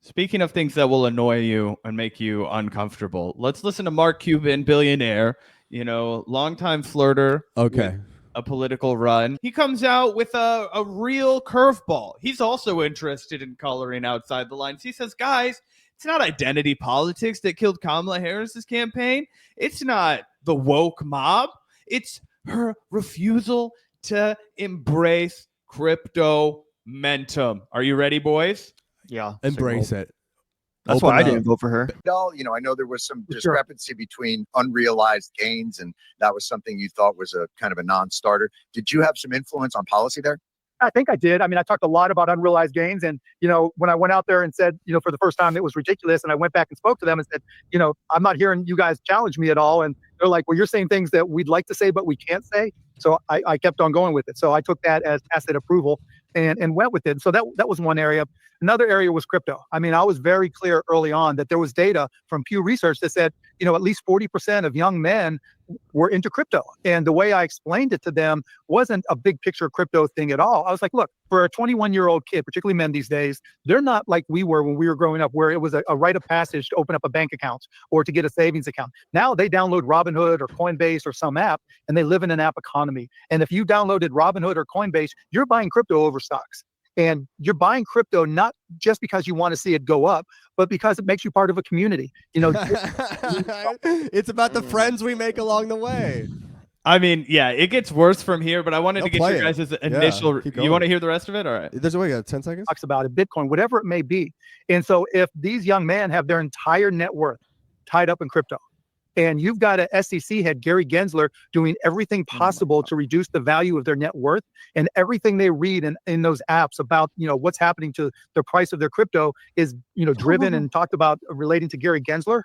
Speaking of things that will annoy you and make you uncomfortable, let's listen to Mark Cuban, billionaire, longtime flirter with a political run. He comes out with a real curveball. He's also interested in coloring outside the lines. He says, guys, it's not identity politics that killed Kamala Harris's campaign. It's not the woke mob. It's her refusal to embrace crypto momentum. Are you ready, boys? Yeah. Embrace it. That's why I didn't vote for her. I know there was some discrepancy between unrealized gains, and that was something you thought was a kind of a non-starter. Did you have some influence on policy there? I think I did. I mean, I talked a lot about unrealized gains. And, when I went out there and said, for the first time, it was ridiculous. And I went back and spoke to them and said, I'm not hearing you guys challenge me at all. And they're like, well, you're saying things that we'd like to say, but we can't say. So I kept on going with it. So I took that as tacit approval and went with it. So that was one area. Another area was crypto. I mean, I was very clear early on that there was data from Pew Research that said, at least 40% of young men were into crypto. And the way I explained it to them wasn't a big picture crypto thing at all. I was like, look, for a 21-year-old kid, particularly men these days, they're not like we were when we were growing up, where it was a rite of passage to open up a bank account or to get a savings account. Now they download Robinhood or Coinbase or some app, and they live in an app economy. And if you downloaded Robinhood or Coinbase, you're buying crypto over stocks. And you're buying crypto not just because you want to see it go up, but because it makes you part of a community. It's about the friends we make along the way. I mean, yeah, it gets worse from here, but I wanted to get your guys' initial. You want to hear the rest of it? All right. There's a way, 10 seconds. Talks about it, Bitcoin, whatever it may be. And so if these young men have their entire net worth tied up in crypto, and you've got a SEC head, Gary Gensler, doing everything possible to reduce the value of their net worth, and everything they read in those apps about, what's happening to the price of their crypto is, driven and talked about relating to Gary Gensler.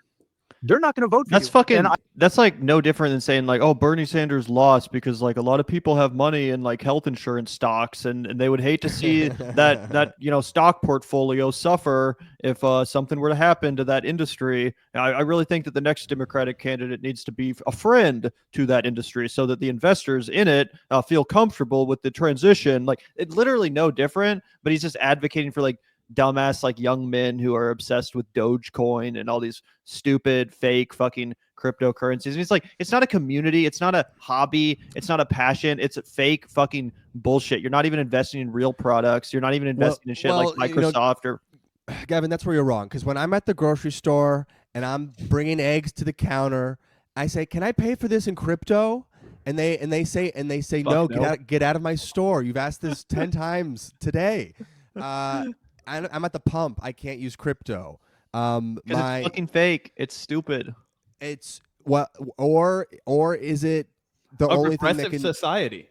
They're not going to vote for you. That's like no different than saying like, oh, Bernie Sanders lost because like a lot of people have money in like health insurance stocks, and they would hate to see that stock portfolio suffer if something were to happen to that industry. I really think that the next Democratic candidate needs to be a friend to that industry so that the investors in it feel comfortable with the transition. Like, it's literally no different, but he's just advocating for like dumbass like young men who are obsessed with Dogecoin and all these stupid fake fucking cryptocurrencies. And it's like, it's not a community, it's not a hobby, it's not a passion, it's a fake fucking bullshit. You're not even investing in real products. You're not even investing in shit like Microsoft or Gavin, that's where you're wrong. Because when I'm at the grocery store and I'm bringing eggs to the counter, I say, "Can I pay for this in crypto?" And they say no, get out of my store. You've asked this 10 times today. I'm at the pump. I can't use crypto. Because it's fucking fake. It's stupid. It's or is it the only thing that can society?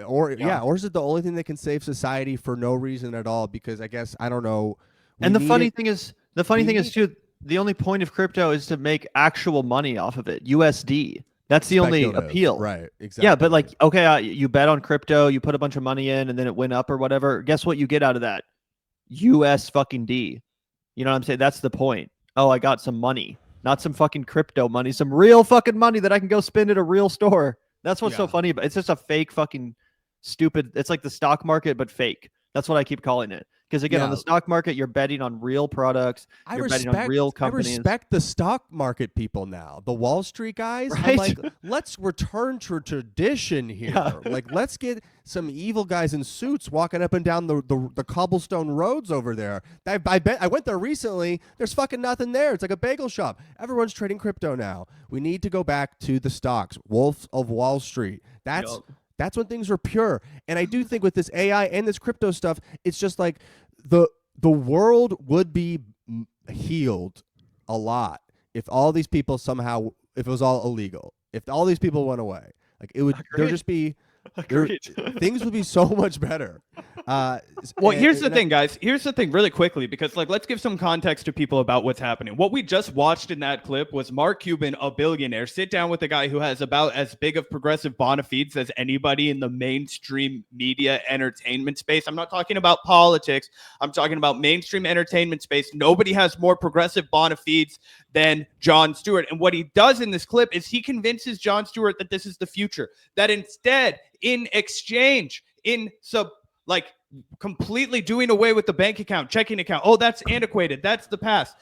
Or is it the only thing that can save society for no reason at all? Because I guess I don't know. And the funny thing is too, the only point of crypto is to make actual money off of it. USD. That's the only appeal. Right. Exactly. Yeah, but like, okay, you bet on crypto, you put a bunch of money in, and then it went up or whatever. Guess what you get out of that? US fucking D. You know what I'm saying? That's the point. Oh, I got some money. Not some fucking crypto money. Some real fucking money that I can go spend at a real store. That's what's so funny. But it's just a fake fucking stupid. It's like the stock market, but fake. That's what I keep calling it. Because again, on the stock market, you're betting on real products. You're betting on real companies. I respect the stock market people now. The Wall Street guys. Right? I'm like, let's return to tradition here. Yeah. Like, let's get some evil guys in suits walking up and down the cobblestone roads over there. I bet I went there recently. There's fucking nothing there. It's like a bagel shop. Everyone's trading crypto now. We need to go back to the stocks. Wolf of Wall Street. That's when things were pure. And I do think with this AI and this crypto stuff, it's just like the world would be healed a lot if all these people somehow, if it was all illegal, if all these people went away. Like, it would, there'd just be, things would be so much better. Well, here's the thing, guys. Here's the thing really quickly, because like, let's give some context to people about what's happening. What we just watched in that clip was Mark Cuban, a billionaire, sit down with a guy who has about as big of progressive bona fides as anybody in the mainstream media entertainment space. I'm not talking about politics. I'm talking about mainstream entertainment space. Nobody has more progressive bona fides than Jon Stewart. And what he does in this clip is he convinces Jon Stewart that this is the future, that instead, in exchange, in like completely doing away with the bank account, checking account. Oh, that's antiquated. That's the past.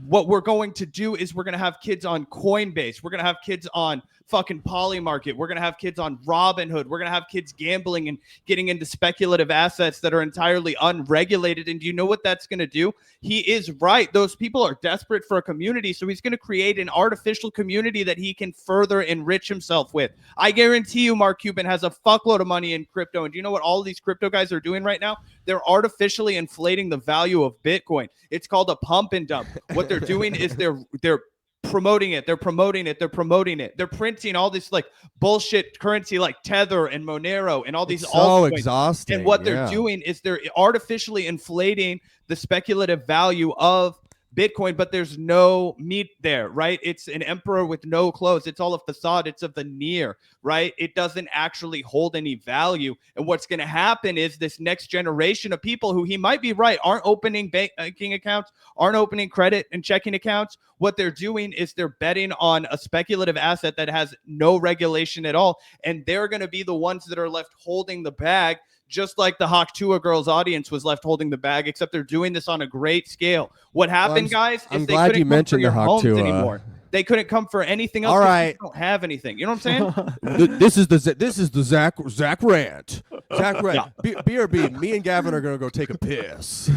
What we're going to do is we're going to have kids on Coinbase. We're going to have kids on fucking Polymarket. We're going to have kids on Robinhood. We're going to have kids gambling and getting into speculative assets that are entirely unregulated. And do you know what that's going to do? He is right. Those people are desperate for a community. So he's going to create an artificial community that he can further enrich himself with. I guarantee you Mark Cuban has a fuckload of money in crypto. And do you know what all of these crypto guys are doing right now? They're artificially inflating the value of Bitcoin. It's called a pump and dump. What they're doing is they're promoting it. They're promoting it. They're promoting it. They're printing all this like bullshit currency like Tether and Monero and all these. It's so exhausting. And what they're doing is they're artificially inflating the speculative value of Bitcoin, but there's no meat there, right? It's an emperor with no clothes. It's all a facade. It's a veneer, right? It doesn't actually hold any value. And what's going to happen is this next generation of people who he might be right aren't opening banking accounts, aren't opening credit and checking accounts. What they're doing is they're betting on a speculative asset that has no regulation at all. And they're going to be the ones that are left holding the bag, just like the Hawk Tuah girls audience was left holding the bag, except they're doing this on a great scale. What happened, guys, is they couldn't come for your homes anymore. They couldn't come for anything else. All right, they don't have anything. You know what I'm saying? This is the Zach rant. Zach rant. Yeah. BRB. Me and Gavin are gonna go take a piss.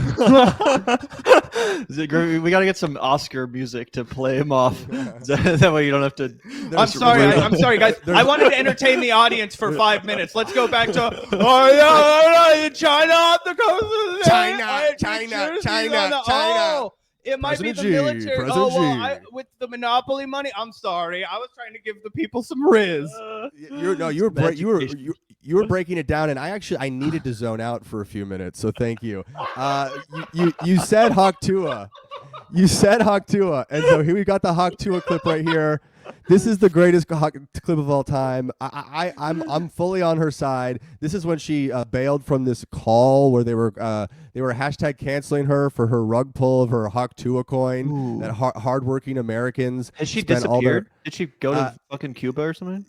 We gotta get some Oscar music to play him off. That way you don't have to. I'm sorry, guys. I wanted to entertain the audience for 5 minutes. Let's go back to China on the coast. China. Oh, it might President be the military. President G. With the monopoly money. I'm sorry. I was trying to give the people some riz. You were breaking it down, and I needed to zone out for a few minutes. So thank you. You said Hawk Tuah. You said Hawk Tuah, and so here we got the Hawk Tuah clip right here. This is the greatest clip of all time. I'm fully on her side. This is when she bailed from this call where they were hashtag canceling her for her rug pull of her Hawk Tuah coin. Ooh. That hardworking Americans. Has she disappeared? Did she go to fucking Cuba or something?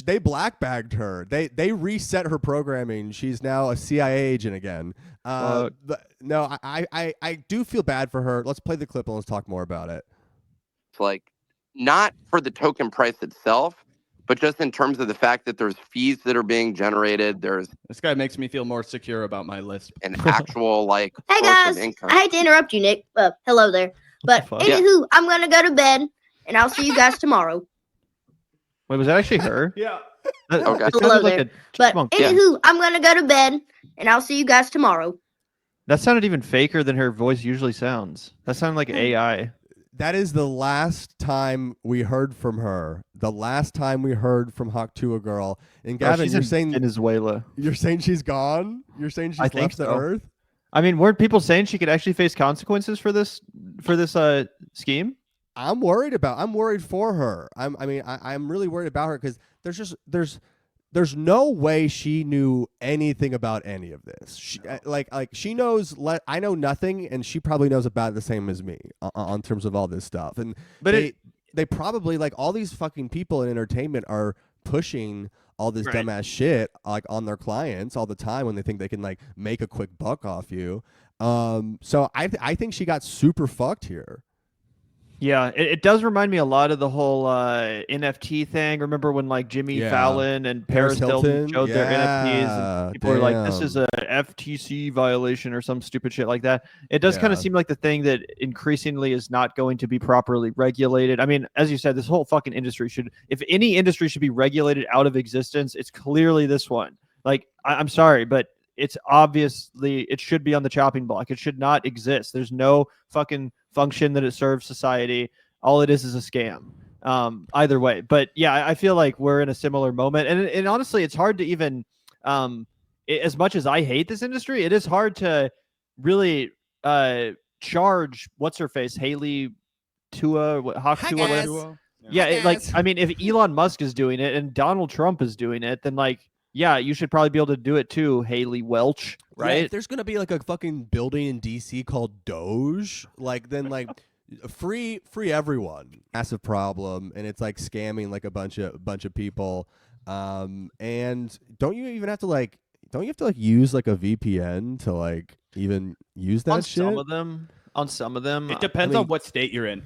They black bagged her. They reset her programming. She's now a CIA agent again. But no, I do feel bad for her. Let's play the clip and let's talk more about it. It's like, not for the token price itself, but just in terms of the fact that there's fees that are being generated. There's this guy makes me feel more secure about my list. An actual like hey guys, I hate to interrupt you, Nick. Hello there. But anywho, I'm gonna go to bed and I'll see you guys tomorrow. Wait, was that actually her? Yeah. Okay. Hello there. But anywho, I'm gonna go to bed and I'll see you guys tomorrow. That sounded even faker than her voice usually sounds. That sounded like AI. That is the last time we heard from her. The last time we heard from Hawk Tuah girl. And Gavin, you're saying Venezuela. You're saying she's gone? You're saying she's left the earth? I mean, weren't people saying she could actually face consequences for this scheme? I'm worried for her. I'm really worried about her because there's no way she knew anything about any of this. She knows. I know nothing, and she probably knows about it the same as me on terms of all this stuff. And they probably like all these fucking people in entertainment are pushing all this dumbass shit like on their clients all the time when they think they can like make a quick buck off you. So I think she got super fucked here. Yeah, it does remind me a lot of the whole NFT thing. Remember when like Jimmy Fallon and Paris Hilton showed their NFTs and people were like, this is a FTC violation or some stupid shit like that. It does kind of seem like the thing that increasingly is not going to be properly regulated. I mean, as you said, this whole fucking industry if any industry should be regulated out of existence, it's clearly this one. Like, I'm sorry, but it's obviously, it should be on the chopping block. It should not exist. There's no fucking function that it serves society. All it is a scam. Either way. But yeah, I feel like we're in a similar moment. And honestly, it's hard to even, as much as I hate this industry, it is hard to really charge, what's her face? Haley Tuah, Hawk Tuah, whatever. Yeah, I mean, if Elon Musk is doing it and Donald Trump is doing it, then like, yeah, you should probably be able to do it too, Haley Welch, right? Yeah, if there's gonna be like a fucking building in DC called Doge, like then like free everyone. Massive problem, and it's like scamming like a bunch of people. And don't you even have to like don't you have to like use like a VPN to like even use that shit? On some of them, it depends on what state you're in.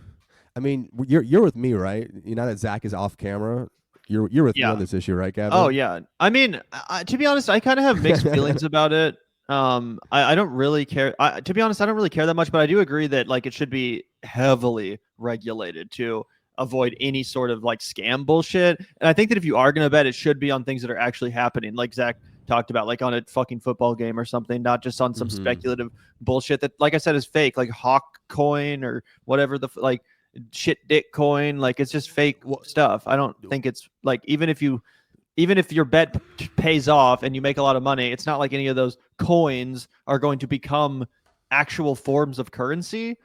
I mean, you're with me, right? You know that Zach is off camera. You're with me on this issue, right, Gavin? Oh yeah. I mean, to be honest, I kind of have mixed feelings about it. I don't really care. To be honest, I don't really care that much, but I do agree that like it should be heavily regulated to avoid any sort of like scam bullshit. And I think that if you are going to bet, it should be on things that are actually happening, like Zach talked about, like on a fucking football game or something, not just on some speculative bullshit that, like I said, is fake, like Hawk coin or whatever the like shit dick coin. Like it's just fake stuff. I don't think it's like, even if your bet pays off and you make a lot of money, it's not like any of those coins are going to become actual forms of currency.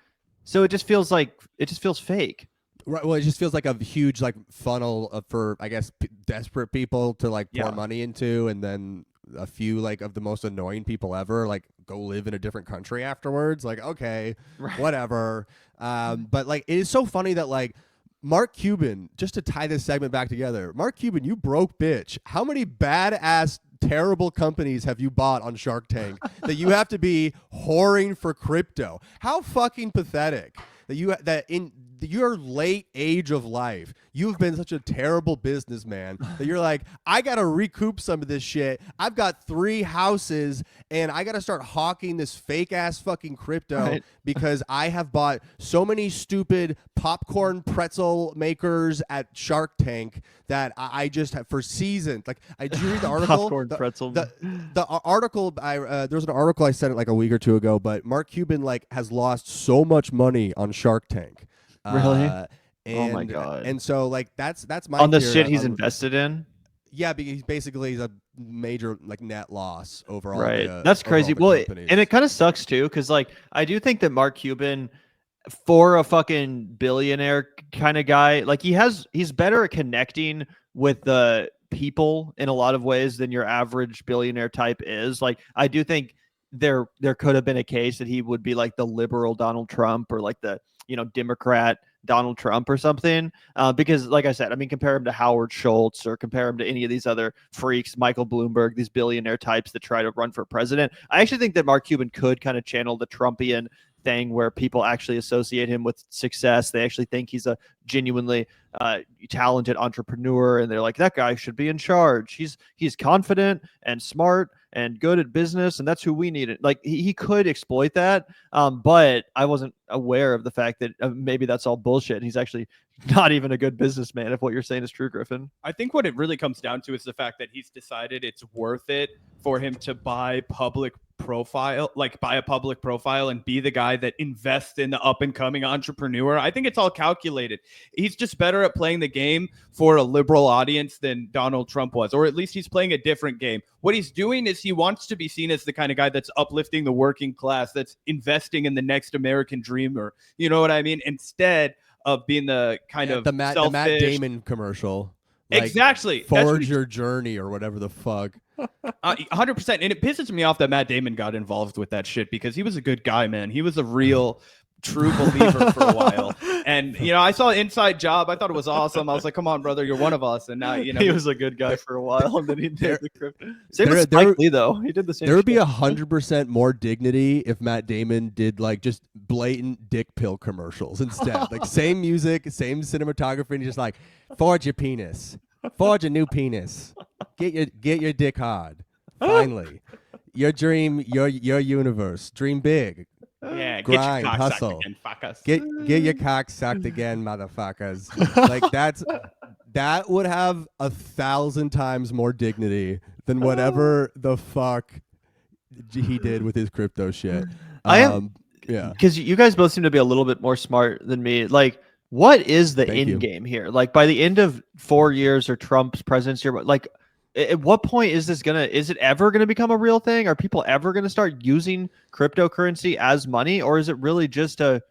So it just feels fake. Right. Well, it just feels like a huge like funnel for, I guess, desperate people to like pour money into, and then a few like of the most annoying people ever like go live in a different country afterwards. Like, okay, whatever. But like, it is so funny that like Mark Cuban, just to tie this segment back together, Mark Cuban, you broke bitch. How many badass terrible companies have you bought on Shark Tank that you have to be whoring for crypto? How fucking pathetic that in your late age of life, you've been such a terrible businessman that you're like, I got to recoup some of this shit. I've got 3 houses and I got to start hawking this fake ass fucking crypto because I have bought so many stupid popcorn pretzel makers at Shark Tank that I just have for seasons. Like, did you read the article? Popcorn pretzel. The article, there was an article I sent it like a week or two ago, but Mark Cuban like has lost so much money on Shark Tank. Really? Oh my god! And so like that's my on the theory shit he's invested in. Yeah, because he's basically a major like net loss overall. Right, that's crazy. Well, and it kind of sucks too, because like I do think that Mark Cuban, for a fucking billionaire kind of guy, like he's better at connecting with the people in a lot of ways than your average billionaire type is. Like I do think there could have been a case that he would be like the liberal Donald Trump or like the Democrat Donald Trump or something, because like I said, I mean, compare him to Howard Schultz or compare him to any of these other freaks, Michael Bloomberg, these billionaire types that try to run for president. I actually think that Mark Cuban could kind of channel the Trumpian thing where people actually associate him with success. They actually think he's a genuinely talented entrepreneur, and they're like, that guy should be in charge. He's confident and smart and good at business, and that's who we need. Like he could exploit that, but I wasn't aware of the fact that maybe that's all bullshit. He's actually not even a good businessman, if what you're saying is true, Griffin. I think what it really comes down to is the fact that he's decided it's worth it for him to buy a public profile and be the guy that invests in the up and coming entrepreneur. I think it's all calculated. He's just better at playing the game for a liberal audience than Donald Trump was, or at least he's playing a different game. What he's doing is he wants to be seen as the kind of guy that's uplifting the working class, that's investing in the next American dreamer. You know what I mean? Instead of being the kind of the Matt Damon commercial. Like, exactly. Forge your journey or whatever the fuck. 100%. And it pisses me off that Matt Damon got involved with that shit, because he was a good guy, man. He was a real true believer for a while. And, I saw Inside Job. I thought it was awesome. I was like, come on, brother, you're one of us. And now, he was a good guy for a while. And then he did the crypto. Same with Spike Lee, though. He did the same. There would be 100% more dignity if Matt Damon did like just blatant dick pill commercials instead. Like same music, same cinematography, and just like, forge your penis. Forge a new penis. Get your dick hard. Finally. Your dream, your universe. Dream big. Yeah, grind, get your cock hustle. sucked again, fuckers. Get your cock sucked again, motherfuckers. Like that would have 1,000 times more dignity than whatever the fuck he did with his crypto shit. Because you guys both seem to be a little bit more smart than me. Like, what is the end game here? Like, by the end of 4 years or Trump's presidency, like, at what point is it ever gonna become a real thing? Are people ever gonna start using cryptocurrency as money, or is it really just a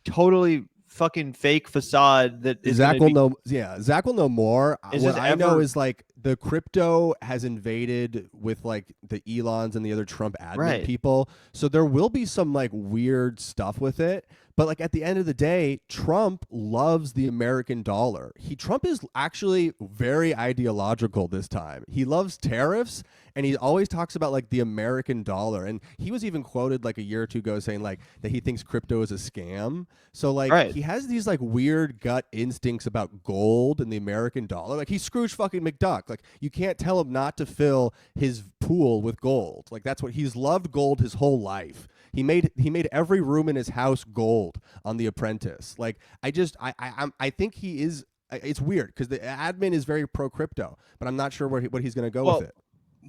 totally fucking fake facade that Zach will know? Yeah, Zach will know more. What I know is like the crypto has invaded with like the Elons and the other Trump admin people, so there will be some like weird stuff with it. But like at the end of the day, Trump loves the American dollar. Trump is actually very ideological this time. He loves tariffs, and he always talks about like the American dollar. And he was even quoted like a year or two ago saying like that he thinks crypto is a scam. So like he has these like weird gut instincts about gold and the American dollar. Like he's Scrooge fucking McDuck. Like you can't tell him not to fill his pool with gold. Like that's what he's loved gold his whole life. He made every room in his house gold on The Apprentice. Like I think he is. It's weird because the admin is very pro crypto, but I'm not sure what he's going to go with it.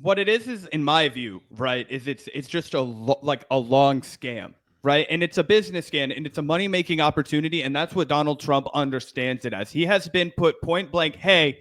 What it is in my view, right, is it's just a long scam, right? And it's a business scam, and it's a money-making opportunity, and that's what Donald Trump understands it as. He has been put point blank, hey,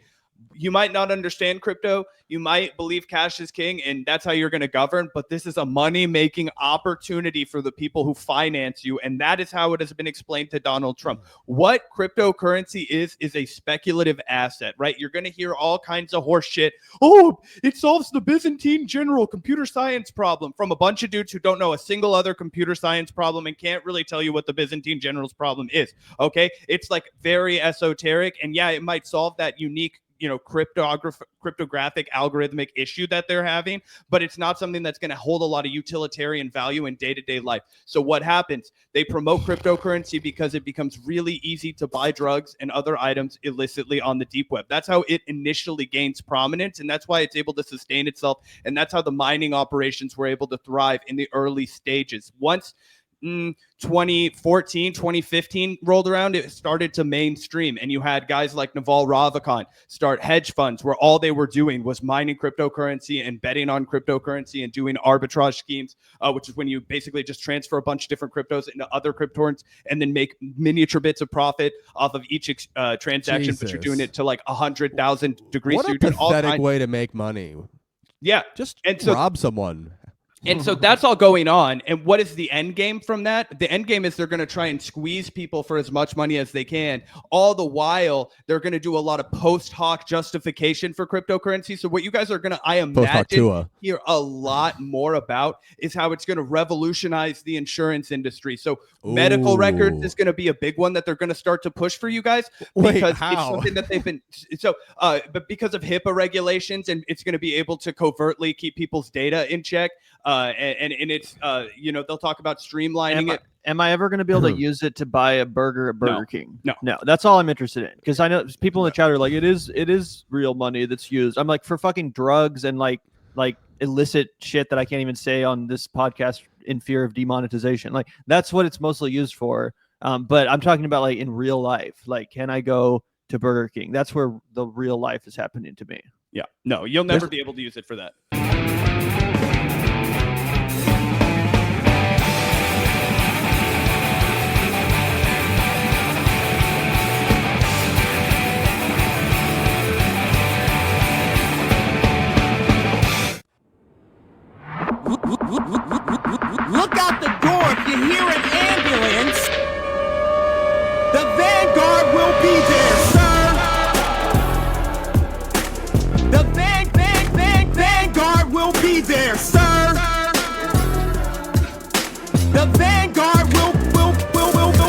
you might not understand crypto, you might believe cash is king, and that's how you're going to govern, but this is a money-making opportunity for the people who finance you, and that is how it has been explained to Donald Trump. What cryptocurrency is a speculative asset, right? You're going to hear all kinds of horse shit. Oh, it solves the Byzantine general computer science problem from a bunch of dudes who don't know a single other computer science problem and can't really tell you what the Byzantine general's problem is, okay? It's like very esoteric, and yeah, it might solve that unique cryptographic algorithmic issue that they're having, but it's not something that's going to hold a lot of utilitarian value in day-to-day life. So what happens? They promote cryptocurrency because it becomes really easy to buy drugs and other items illicitly on the deep web. That's how it initially gains prominence, and that's why it's able to sustain itself, and that's how the mining operations were able to thrive in the early stages. Once 2014, 2015 rolled around, it started to mainstream, and you had guys like Naval Ravikant start hedge funds where all they were doing was mining cryptocurrency and betting on cryptocurrency and doing arbitrage schemes, which is when you basically just transfer a bunch of different cryptos into other cryptocurrencies and then make miniature bits of profit off of each transaction. But you're doing it to like 100,000 degrees. What a pathetic way to make money. Yeah, just rob someone. And so that's all going on. And what is the end game from that? The end game is they're going to try and squeeze people for as much money as they can. All the while, they're going to do a lot of post hoc justification for cryptocurrency. So what you guys are going to, I imagine, hear a lot more about is how it's going to revolutionize the insurance industry. So medical records is going to be a big one that they're going to start to push for you guys. Because it's something that they've been, but because of HIPAA regulations, and it's going to be able to covertly keep people's data in check. And it's they'll talk about streamlining it. Am I ever going to be able to use it to buy a burger at Burger King? No. That's all I'm interested in, because I know people in the chat are like, it is real money that's used. I'm like, for fucking drugs and like illicit shit that I can't even say on this podcast in fear of demonetization. Like that's what it's mostly used for. But I'm talking about like in real life. Like, can I go to Burger King? That's where the real life is happening to me. Yeah. No, you'll never be able to use it for that. Look out the door if you hear an ambulance. The Vanguard will be there, sir. The Vanguard will be there, sir. The Vanguard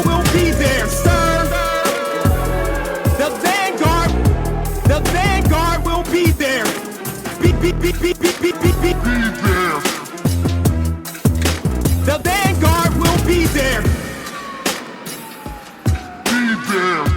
will be there, sir. The Vanguard will be there. Be there. The Vanguard will be there. Be there.